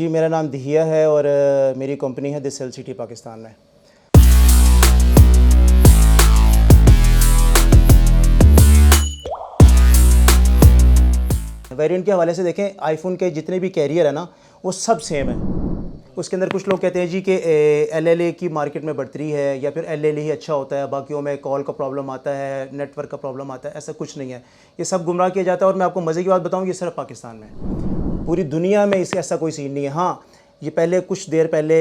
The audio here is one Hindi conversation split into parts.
जी, मेरा नाम दहिया है और मेरी कंपनी है दिस सेल सिटी पाकिस्तान में। वेरिएंट के हवाले से देखें, आईफोन के जितने भी कैरियर है ना वो सब सेम है। उसके अंदर कुछ लोग कहते हैं जी कि LLA की मार्केट में बढ़तरी है या फिर LLA ही अच्छा होता है, बाकियों में कॉल का प्रॉब्लम आता है, नेटवर्क का प्रॉब्लम आता है। ऐसा कुछ नहीं है, ये सब गुमराह किया जाता है। और मैं आपको मज़े की बात बताऊँ, ये सिर्फ पाकिस्तान में, पूरी दुनिया में इससे ऐसा कोई सीन नहीं है। हाँ, ये पहले कुछ देर पहले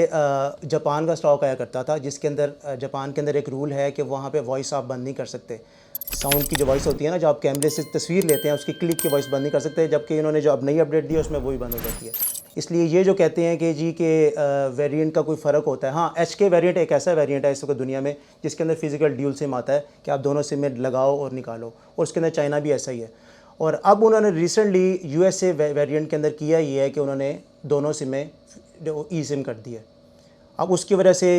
जापान का स्टॉक आया करता था, जिसके अंदर जापान के अंदर एक रूल है कि वहाँ पे वॉइस आप बंद नहीं कर सकते। साउंड की जो वॉइस होती है ना, जो आप कैमरे से तस्वीर लेते हैं, उसकी क्लिक की वॉइस बंद नहीं कर सकते। जबकि इन्होंने जो अब नई अपडेट दी है उसमें वही बंद हो जाती है। इसलिए ये जो कहते हैं कि जी के वेरिएंट का कोई फ़र्क होता है, हाँ, HK वेरिएंट एक ऐसा वेरिएंट है इस वक्त दुनिया में जिसके अंदर फिजिकल ड्यूल सिम आता है कि आप दोनों सिम में लगाओ और निकालो, और उसके अंदर चाइना भी ऐसा ही है। और अब उन्होंने रिसेंटली USA वेरिएंट के अंदर किया ये है कि उन्होंने दोनों सिमें ई सिम कर दी है। अब उसकी वजह से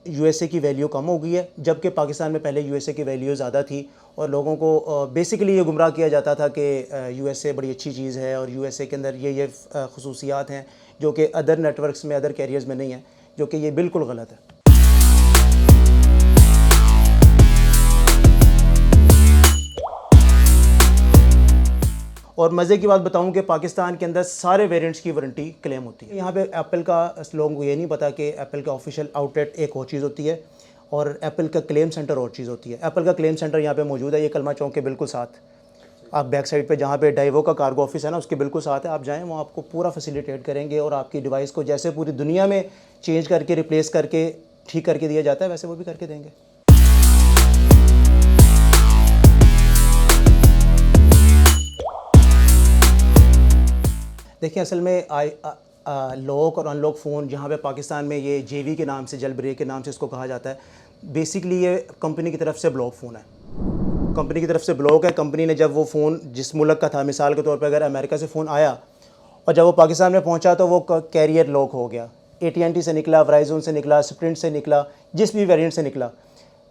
USA की वैल्यू कम हो गई है, जबकि पाकिस्तान में पहले USA की वैल्यू ज़्यादा थी। और लोगों को बेसिकली ये गुमराह किया जाता था कि USA बड़ी अच्छी चीज़ है और USA के अंदर ये खसूसियात हैं जो कि अदर नेटवर्क्स में, अदर कैरियर्स में नहीं है, जो कि ये बिल्कुल गलत है। और मज़े की बात बताऊं कि पाकिस्तान के अंदर सारे वेरिएंट्स की वारंटी क्लेम होती है। यहाँ पे एप्पल का लोगों को ये नहीं पता कि एप्पल का ऑफिशियल आउटलेट एक और चीज़ होती है और एप्पल का क्लेम सेंटर और चीज़ होती है। एप्पल का क्लेम सेंटर यहाँ पे मौजूद है, ये कलमा चौक के बिल्कुल साथ, आप बैक साइड पे जहाँ पे डाइवो का कार्गो ऑफिस है ना, उसके बिल्कुल साथ है। आप जाएँ, वो आपको पूरा फैसिलिटेट करेंगे और आपकी डिवाइस को जैसे पूरी दुनिया में चेंज करके, रिप्लेस करके, ठीक करके दिया जाता है, वैसे वो भी करके देंगे। देखिए, असल में लॉक और अनलॉक फ़ोन जहाँ पे पाकिस्तान में ये JV के नाम से, जेल ब्रेक के नाम से इसको कहा जाता है, बेसिकली ये कंपनी की तरफ से ब्लॉक फ़ोन है। कंपनी की तरफ से ब्लॉक है। कंपनी ने जब वो फ़ोन जिस मुल्क का था, मिसाल के तौर पे अगर अमेरिका से फ़ोन आया और जब वो पाकिस्तान में पहुँचा तो वो कैरियर लॉक हो गया। AT&T से निकला, वराइजन से निकला, स्प्रिंट से निकला, जिस भी वेरिएंट से निकला,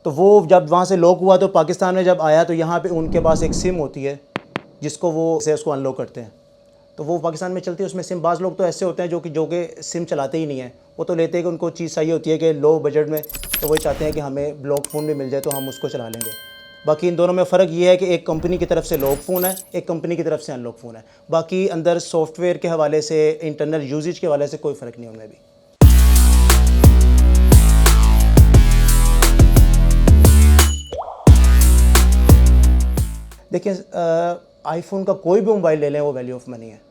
तो वो जब वहाँ से लॉक हुआ तो पाकिस्तान में जब आया तो यहाँ पर उनके पास एक सिम होती है जिसको वो से उसको अनलॉक करते हैं, तो वो पाकिस्तान में चलती है। उसमें सिम, बाज़ लोग तो ऐसे होते हैं जो कि सिम चलाते ही नहीं है, वो तो लेते हैं कि उनको चीज़ चाहिए होती है कि लो बजट में, तो वही चाहते हैं कि हमें ब्लॉक फ़ोन भी मिल जाए तो हम उसको चला लेंगे। बाकी इन दोनों में फ़र्क ये है कि एक कंपनी की तरफ से लॉक फ़ोन है, एक कंपनी की तरफ से अनलॉक फ़ोन है। बाकी अंदर सॉफ्टवेयर के हवाले से, इंटरनल यूजेज के हवाले से कोई फ़र्क नहीं उनमें भी। देखिए, आईफोन का कोई भी मोबाइल ले लें वो वैल्यू ऑफ मनी है।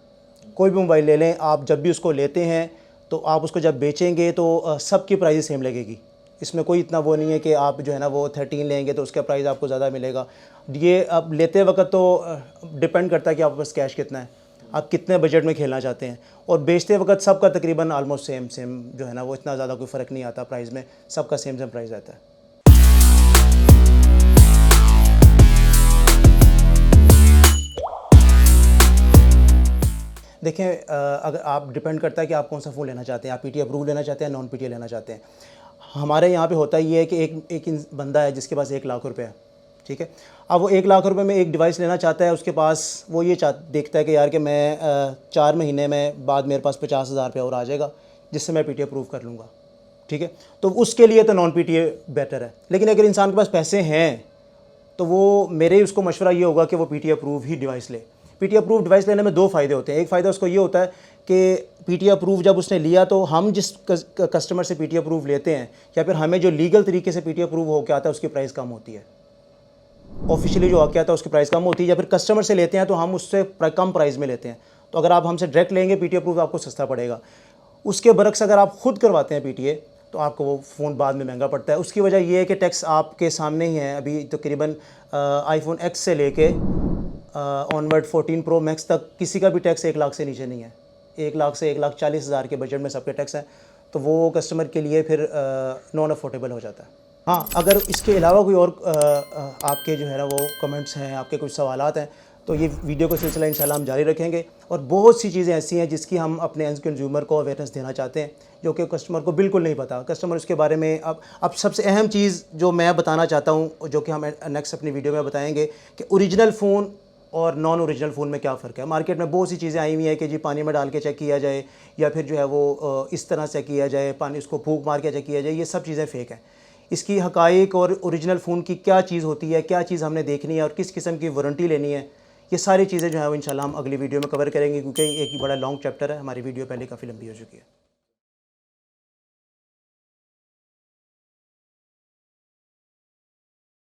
कोई भी मोबाइल ले लें आप, जब भी उसको लेते हैं तो आप उसको जब बेचेंगे तो सबकी प्राइस सेम लगेगी। इसमें कोई इतना वो नहीं है कि आप जो है ना वो 13 लेंगे तो उसका प्राइस आपको ज़्यादा मिलेगा। ये अब लेते वक्त तो डिपेंड करता है कि आपके पास कैश कितना है, आप कितने बजट में खेलना चाहते हैं। और बेचते वक्त सबका तकरीबन आलमोस्ट सेम जो है ना, वो इतना ज़्यादा कोई फ़र्क नहीं आता प्राइस में, सबका सेम प्राइस रहता है। देखें, अगर आप, डिपेंड करता है कि आप कौन सा फ़ोन लेना चाहते हैं, आप PT अप्रूव लेना चाहते हैं, नॉन PT लेना चाहते हैं। हमारे यहाँ पे होता ये है कि एक बंदा है जिसके पास 1 लाख रुपए है, ठीक है। अब वो 1 लाख रुपए में एक डिवाइस लेना चाहता है, उसके पास वो ये देखता है कि यार कि मैं 4 महीने में बाद मेरे पास 50,000 रुपया और आ जाएगा जिससे मैं PT अप्रूव कर लूँगा, ठीक है। तो उसके लिए तो नॉन PT बेटर है। लेकिन अगर इंसान के पास पैसे हैं तो वो, मेरे उसको मशवरा ये होगा कि वो PT अप्रूव ही डिवाइस ले। PT अप्रूव डिवाइस लेने में 2 फ़ायदे होते हैं। एक फ़ायदा उसको ये होता है कि PT अप्रूव जब उसने लिया तो हम जिस कस्टमर से PT अप्रूव लेते हैं या फिर हमें जो लीगल तरीके से PT अप्रूव होकर आता है उसकी प्राइस कम होती है। ऑफिशियली जो आके आता है उसकी प्राइस कम होती है, या फिर कस्टमर से लेते हैं तो हम उससे कम प्राइस में लेते हैं। तो अगर आप हमसे डायरेक्ट लेंगे PT अप्रूव आपको सस्ता पड़ेगा। उसके बरक्स अगर आप ख़ुद करवाते हैं PTA तो आपको वो फ़ोन बाद में महंगा पड़ता है। उसकी वजह ये है कि टैक्स आपके सामने ही है। अभी तकरीबन iPhone X से लेके ऑनवर्ड 14 Pro Max तक किसी का भी टैक्स 1 लाख से नीचे नहीं है। 1 लाख से 1,40,000 के बजट में सबके टैक्स हैं, तो वो कस्टमर के लिए फिर नॉन अफोर्डेबल हो जाता है। हाँ, अगर इसके अलावा कोई और आपके जो है ना वो कमेंट्स हैं, आपके कुछ सवालात हैं, तो ये वीडियो का सिलसिला इंशाल्लाह हम जारी रखेंगे। और बहुत सी चीज़ें ऐसी हैं जिसकी हम अपने एंड कंज्यूमर को अवेयरनेस देना चाहते हैं, जो कि कस्टमर को बिल्कुल नहीं पता। कस्टमर उसके बारे में अब सबसे अहम चीज़ जो मैं बताना चाहता हूँ, जो कि हम नेक्स्ट अपनी वीडियो में बताएंगे, कि ओरिजिनल फ़ोन और नॉन ओरिजिनल फ़ोन में क्या फ़र्क है। मार्केट में बहुत सी चीज़ें आई हुई हैं कि जी पानी में डाल के चेक किया जाए या फिर जो है वो इस तरह से किया जाए, पानी उसको फूंक मार के चेक किया जाए, ये सब चीज़ें फ़ेक हैं। इसकी हक़ाइक़ और ओरिजिनल फ़ोन की क्या चीज़ होती है, क्या चीज़ हमने देखनी है और किस किस्म की वारंटी लेनी है, ये सारी चीज़ें जो है वो इंशाल्लाह हम अगली वीडियो में कवर करेंगे, क्योंकि एक बड़ा लॉन्ग चैप्टर है। हमारी वीडियो पहले काफ़ी लंबी हो चुकी है।